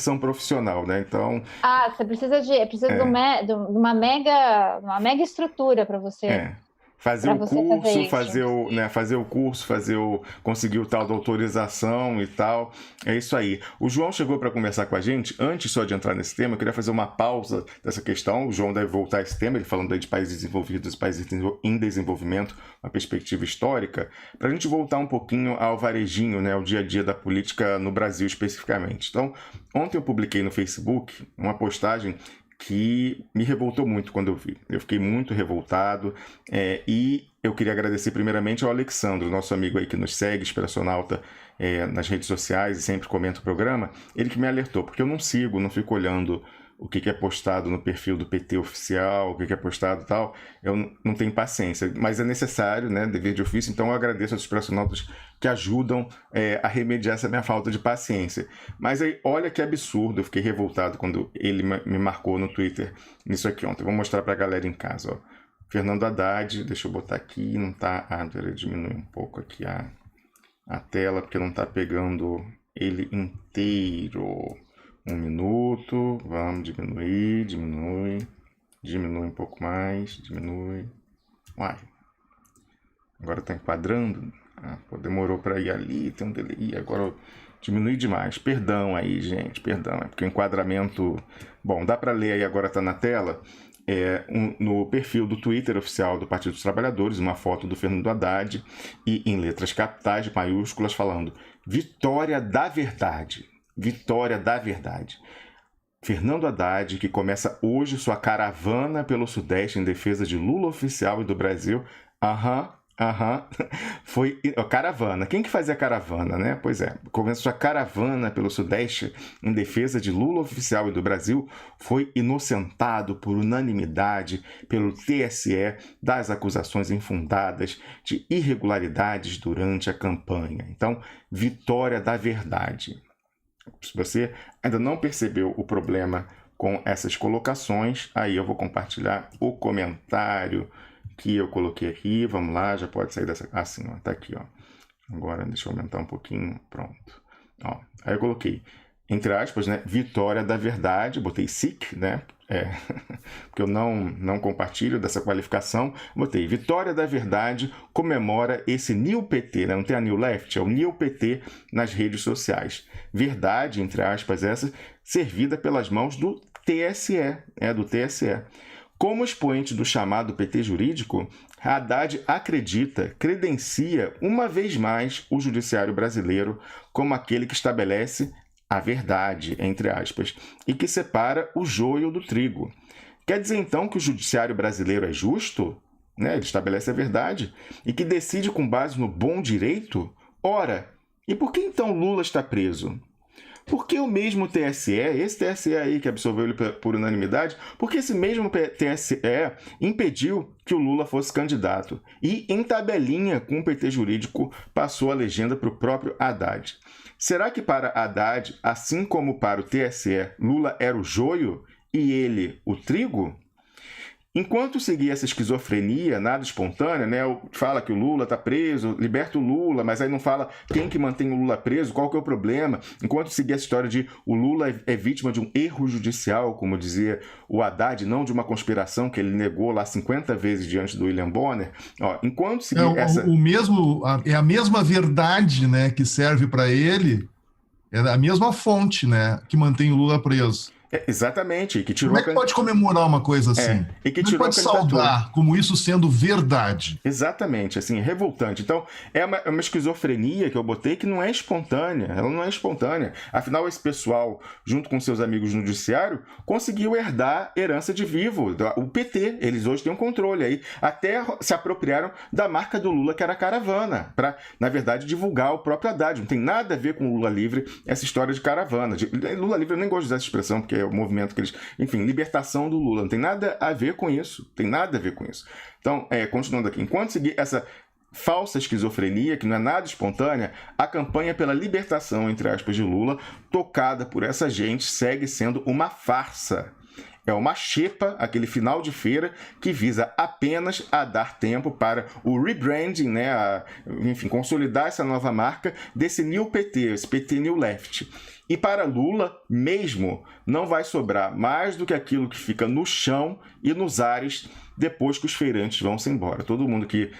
são profissional, né? Então, Você precisa é, de uma mega estrutura é. para você fazer isso. Fazer o curso, conseguir o tal da autorização e tal. É isso aí. O João chegou para conversar com a gente. Antes só de entrar nesse tema, eu queria fazer uma pausa dessa questão. O João deve voltar a esse tema, ele falando aí de países desenvolvidos, países em desenvolvimento, uma perspectiva histórica, para a gente voltar um pouquinho ao varejinho, né, ao dia a dia da política no Brasil especificamente. Então, ontem eu publiquei no Facebook uma postagem que me revoltou muito quando eu vi. Eu fiquei muito revoltado e eu queria agradecer primeiramente ao Alexandro, nosso amigo aí que nos segue, Esperançonauta, nas redes sociais e sempre comenta o programa, ele que me alertou, porque eu não sigo, não fico olhando o que é postado no perfil do PT oficial, o que é postado e tal, eu não tenho paciência, mas é necessário, né, dever de ofício, então eu agradeço aos Esperançonautas que ajudam a remediar essa minha falta de paciência. Mas aí, olha que absurdo, eu fiquei revoltado quando ele me marcou no Twitter nisso aqui ontem. Eu vou mostrar pra galera em casa, ó. Fernando Haddad, deixa eu botar aqui, não tá... Peraí, diminuir um pouco aqui a tela, porque não tá pegando ele inteiro. Um minuto, vamos diminuir, diminui um pouco mais, diminui. Uai, agora tá enquadrando. Demorou para ir ali, tem um delay, agora diminui demais. Perdão aí, gente, perdão, é porque o enquadramento... Bom, dá para ler aí, agora tá na tela, no perfil do Twitter oficial do Partido dos Trabalhadores, uma foto do Fernando Haddad e em letras capitais, maiúsculas, falando Vitória da Verdade. Vitória da Verdade. Fernando Haddad, que começa hoje sua caravana pelo Sudeste em defesa de Lula oficial e do Brasil. Foi caravana. Quem que fazia caravana, né? Pois é, começa sua caravana pelo Sudeste em defesa de Lula oficial e do Brasil, foi inocentado por unanimidade pelo TSE das acusações infundadas de irregularidades durante a campanha. Então, Vitória da Verdade. Se você ainda não percebeu o problema com essas colocações, aí eu vou compartilhar o comentário que eu coloquei aqui. Vamos lá, já pode sair dessa... Assim, ó, tá aqui, ó. Agora, deixa eu aumentar um pouquinho. Pronto. Ó, aí eu coloquei, entre aspas, né, Vitória da Verdade. Botei SIC, né? Porque eu não compartilho dessa qualificação. Botei Vitória da Verdade comemora esse New PT, né? Não tem a New Left, é o New PT nas redes sociais. Verdade, entre aspas, essa, servida pelas mãos do TSE, do TSE. Como expoente do chamado PT jurídico, Haddad acredita, credencia uma vez mais o judiciário brasileiro como aquele que estabelece a verdade, entre aspas, e que separa o joio do trigo. Quer dizer, então, que o judiciário brasileiro é justo? Né? Ele estabelece a verdade e que decide com base no bom direito? Ora, e por que então Lula está preso? Porque o mesmo TSE, esse TSE aí que absolveu ele por unanimidade, porque esse mesmo TSE impediu que o Lula fosse candidato e, em tabelinha com o PT jurídico, passou a legenda para o próprio Haddad. Será que para Haddad, assim como para o TSE, Lula era o joio e ele o trigo? Enquanto seguir essa esquizofrenia, nada espontânea, né? Fala que o Lula está preso, liberta o Lula, mas aí não fala quem que mantém o Lula preso, qual que é o problema. Enquanto seguir essa história de o Lula é vítima de um erro judicial, como dizia o Haddad, não de uma conspiração que ele negou lá 50 vezes diante do William Bonner. Enquanto seguir essa... É a mesma verdade, né, que serve para ele, é a mesma fonte, né, que mantém o Lula preso. Exatamente, que tirou Como é que pode comemorar uma coisa assim? E que Como é que tirou pode a candidatura. saudar como isso sendo verdade? Exatamente, assim, revoltante. Então, é uma esquizofrenia que eu botei que não é espontânea, ela não é espontânea. Afinal, esse pessoal, junto com seus amigos no judiciário, conseguiu herdar herança de vivo, o PT. Eles hoje têm um controle aí. Até se apropriaram da marca do Lula, que era a caravana, para, na verdade, divulgar o próprio Haddad. Não tem nada a ver com o Lula livre, essa história de caravana. Lula livre, eu nem gosto de usar essa expressão, porque é o movimento que eles... Enfim, libertação do Lula. Não tem nada a ver com isso. Tem nada a ver com isso. Então, continuando aqui. Enquanto seguir essa falsa esquizofrenia, que não é nada espontânea, a campanha pela libertação, entre aspas, de Lula, tocada por essa gente, segue sendo uma farsa. É uma xepa, aquele final de feira, que visa apenas a dar tempo para o rebranding, né, enfim, consolidar essa nova marca desse New PT, esse PT New Left. E para Lula, mesmo, não vai sobrar mais do que aquilo que fica no chão e nos ares depois que os feirantes vão se embora. Todo mundo que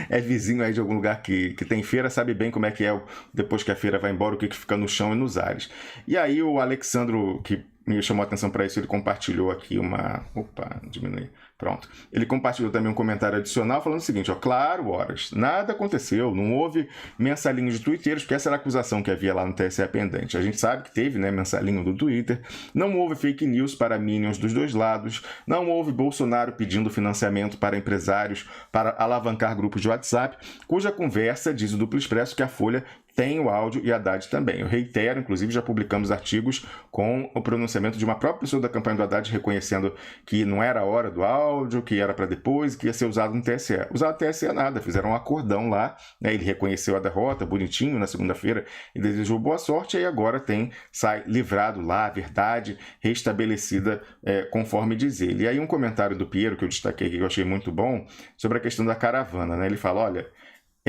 é vizinho aí de algum lugar que tem feira sabe bem como é que é depois que a feira vai embora, o que fica no chão e nos ares. E aí o Alexandro, que me chamou a atenção para isso, ele compartilhou aqui uma... Opa, diminui. Pronto. Ele compartilhou também um comentário adicional falando o seguinte, ó, claro, horas, nada aconteceu, não houve mensalinho de twitteiros, porque essa era a acusação que havia lá no TSE pendente. A gente sabe que teve, né, mensalinho do Twitter, não houve fake news para minions dos dois lados, não houve Bolsonaro pedindo financiamento para empresários para alavancar grupos de WhatsApp, cuja conversa, diz o Duplo Expresso, que a Folha tem o áudio e a Haddad também. Eu reitero, inclusive já publicamos artigos com o pronunciamento de uma própria pessoa da campanha do Haddad reconhecendo que não era a hora do áudio, que era para depois, que ia ser usado no TSE. Usado no TSE nada, fizeram um acordão lá, né? Ele reconheceu a derrota, bonitinho, na segunda-feira, e desejou boa sorte, e agora sai livrado lá, a verdade restabelecida conforme diz ele. E aí um comentário do Piero, que eu destaquei aqui, que eu achei muito bom, sobre a questão da caravana, né? Ele fala, olha...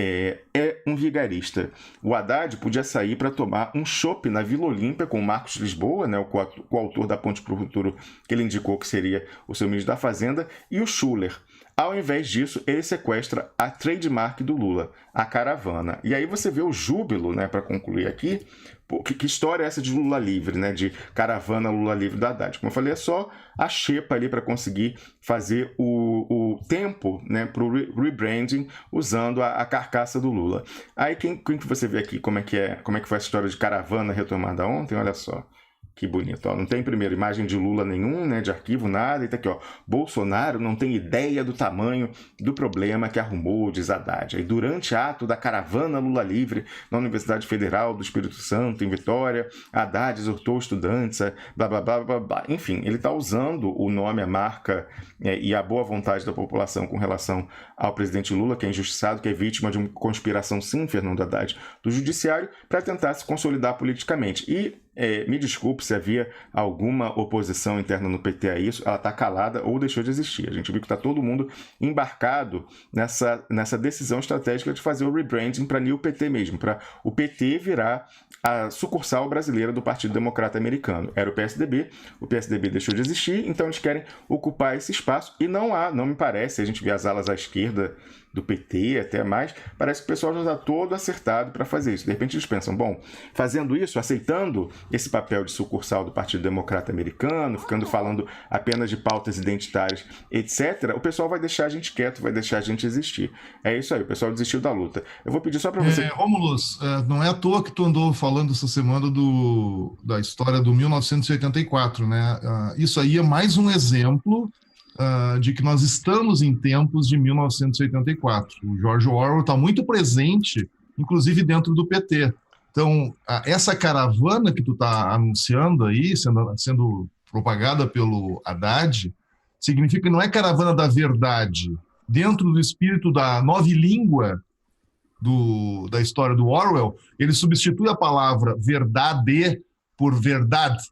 É um vigarista. O Haddad podia sair para tomar um chopp na Vila Olímpia com o Marcos Lisboa, né, o coautor da Ponte para o Futuro, que ele indicou que seria o seu ministro da Fazenda, e o Schuller. Ao invés disso, ele sequestra a trademark do Lula, a caravana. E aí você vê o júbilo, né, para concluir aqui. Pô, que história é essa de Lula livre, né? De caravana Lula livre da Haddad? Como eu falei, é só a xepa ali para conseguir fazer o tempo, né, para o rebranding usando a carcaça do Lula. Aí quem que você vê aqui como é que foi essa história de caravana retomada ontem? Olha só. Que bonito, ó. Não tem primeiro imagem de Lula nenhum, né, de arquivo, nada, e tá aqui, ó, Bolsonaro não tem ideia do tamanho do problema que arrumou, diz Haddad. Aí, durante ato da caravana Lula Livre na Universidade Federal do Espírito Santo, em Vitória, Haddad exortou estudantes, blá, blá, blá, blá, blá. Enfim, ele está usando o nome, a marca e a boa vontade da população com relação ao presidente Lula, que é injustiçado, que é vítima de uma conspiração, sim, Fernando Haddad, do judiciário, para tentar se consolidar politicamente. E me desculpe se havia alguma oposição interna no PT a isso, ela está calada ou deixou de existir. A gente viu que está todo mundo embarcado nessa decisão estratégica de fazer o rebranding para New PT mesmo, para o PT virar a sucursal brasileira do Partido Democrata Americano. Era o PSDB deixou de existir, então eles querem ocupar esse espaço e não me parece, a gente vê as alas à esquerda do PT até mais, parece que o pessoal já está todo acertado para fazer isso. De repente eles pensam, bom, fazendo isso, aceitando esse papel de sucursal do Partido Democrata Americano, falando apenas de pautas identitárias, etc., o pessoal vai deixar a gente quieto, vai deixar a gente existir. É isso aí, o pessoal desistiu da luta. Eu vou pedir só para você... Rômulus, não é à toa que tu andou falando essa semana da história do 1984, né? Isso aí é mais um exemplo de que nós estamos em tempos de 1984. O George Orwell está muito presente, inclusive dentro do PT. Então, essa caravana que tu está anunciando aí, sendo propagada pelo Haddad, significa que não é caravana da verdade. Dentro do espírito da nova língua da história do Orwell, ele substitui a palavra verdade por verdade.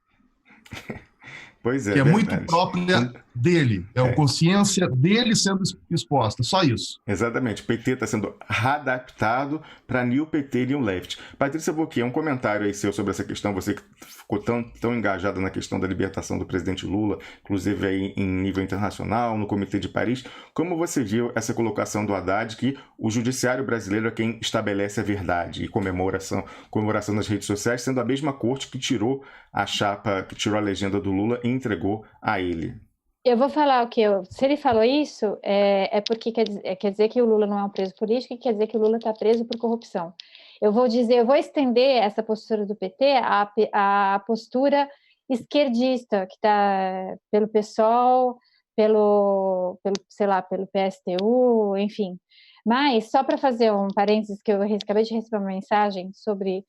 Pois é, que é muito própria dele, a consciência dele sendo exposta, só isso. Exatamente, o PT está sendo readaptado para New PT e New Left. Patrícia Boquet, um comentário aí seu sobre essa questão, você que ficou tão engajada na questão da libertação do presidente Lula, inclusive aí em nível internacional, no Comitê de Paris, como você viu essa colocação do Haddad que o judiciário brasileiro é quem estabelece a verdade e comemoração nas redes sociais, sendo a mesma corte que tirou a chapa, que tirou a legenda do Lula e entregou a ele. Eu vou falar o que se ele falou isso, é porque quer dizer que o Lula não é um preso político e quer dizer que o Lula está preso por corrupção. Eu vou estender essa postura do PT à postura esquerdista, que está pelo PSOL, pelo PSTU, enfim. Mas, só para fazer um parênteses, que eu acabei de receber uma mensagem sobre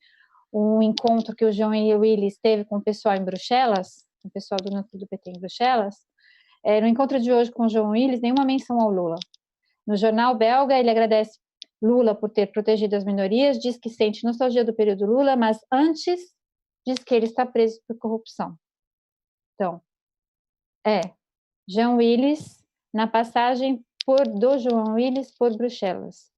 um encontro que o João Willis teve com o pessoal em Bruxelas, o pessoal do núcleo do PT em Bruxelas. No encontro de hoje com o João Willis, nenhuma menção ao Lula. No jornal belga, ele agradece Lula por ter protegido as minorias, diz que sente nostalgia do período Lula, mas antes diz que ele está preso por corrupção. Então, Jean Willis, na passagem do João Willis por Bruxelas.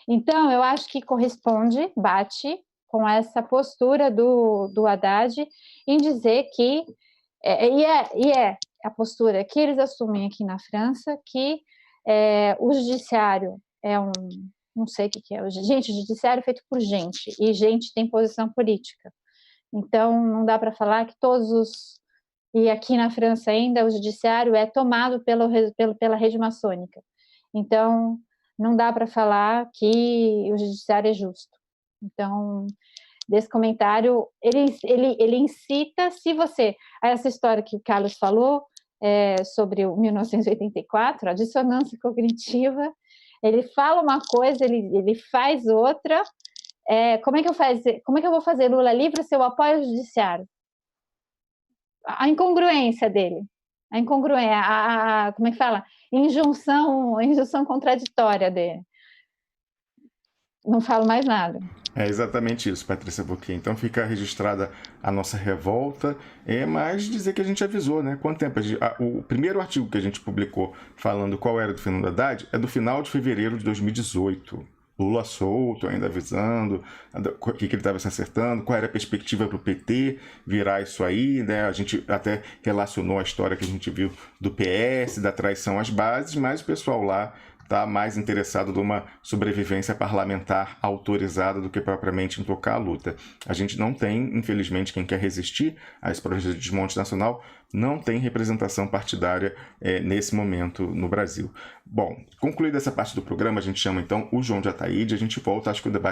Então, eu acho que corresponde, bate com essa postura do Haddad em dizer que, a postura que eles assumem aqui na França, que o judiciário não sei o que é, gente, o judiciário é feito por gente, e gente tem posição política. Então, não dá para falar que e aqui na França ainda, o judiciário é tomado pela rede maçônica. Então, não dá para falar que o judiciário é justo. Então, desse comentário, ele incita, essa história que o Carlos falou, sobre o 1984, a dissonância cognitiva, ele fala uma coisa, ele faz outra. Como é que eu vou fazer Lula livre se eu apoio o judiciário? A incongruência dele, como é que fala? Injunção contraditória dele. Não falo mais nada. É exatamente isso, Patrícia Boquet. Então fica registrada a nossa revolta, mas dizer que a gente avisou, né? Quanto tempo? O primeiro artigo que a gente publicou falando qual era do Fernando Haddad é do final de fevereiro de 2018. Lula solto, ainda avisando o que ele estava se acertando, qual era a perspectiva para o PT virar isso aí, né? A gente até relacionou a história que a gente viu do PS, da traição às bases, mas o pessoal lá está mais interessado numa sobrevivência parlamentar autorizada do que propriamente em tocar a luta. A gente não tem, infelizmente, quem quer resistir a esse projeto de desmonte nacional, não tem representação partidária nesse momento no Brasil. Bom, concluída essa parte do programa, a gente chama então o João de Ataíde, a gente volta, acho que o debate